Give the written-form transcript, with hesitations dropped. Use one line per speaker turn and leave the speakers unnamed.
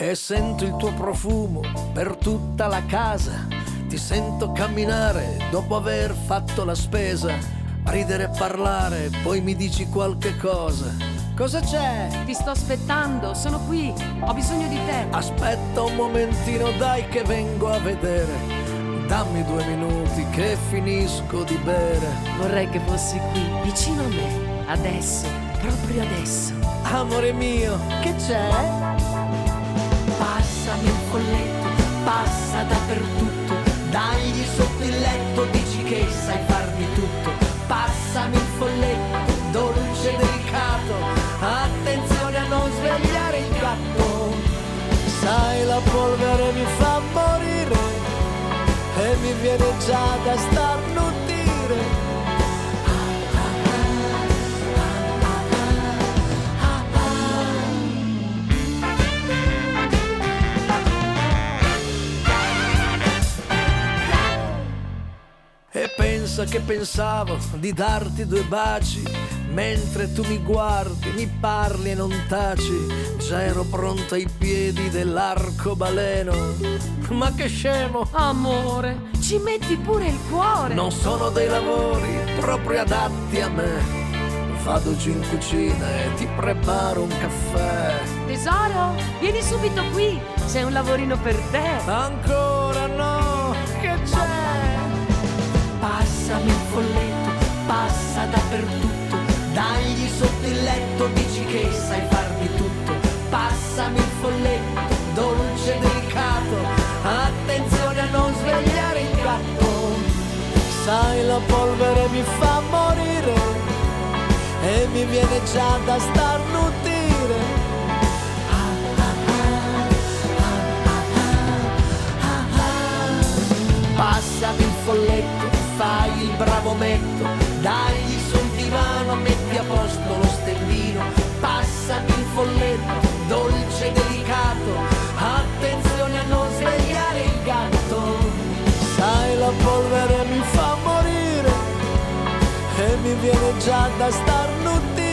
E sento il tuo profumo per tutta la casa. Ti sento camminare dopo aver fatto la spesa, ridere e parlare, poi mi dici qualche cosa. Cosa c'è?
Ti sto aspettando, sono qui, ho bisogno di te.
Aspetta un momentino, dai che vengo a vedere. Dammi 2 minuti che finisco di bere.
Vorrei che fossi qui, vicino a me, adesso, proprio adesso.
Amore mio, che c'è?
Passami il folletto, passa dappertutto, dagli sotto il letto, dici che sai farmi tutto. Passami il folletto, dolce e delicato, attenzione a non svegliare il gatto.
Sai, la polvere mi fa morire e mi viene già da starnutire. E pensa che pensavo di darti 2 baci, mentre tu mi guardi, mi parli e non taci. Già ero pronto ai piedi dell'arcobaleno. Ma che scemo!
Amore, ci metti pure il cuore.
Non sono dei lavori proprio adatti a me. Vado giù in cucina e ti preparo un caffè.
Tesoro, vieni subito qui, c'è un lavorino per te.
Ancora no, che c'è?
Passami il folletto, passa dappertutto, dagli sotto il letto, dici che sai farmi tutto. Passami il folletto, dolce e delicato, attenzione a non svegliare il gatto.
Sai, la polvere mi fa morire e mi viene già da starnutire.
Passami il folletto, fai il bravo metto, dagli sul divano, metti a posto lo stellino. Passami il folletto, dolce e delicato, attenzione a non svegliare il gatto.
Sai, la polvere mi fa morire e mi viene già da starnutire.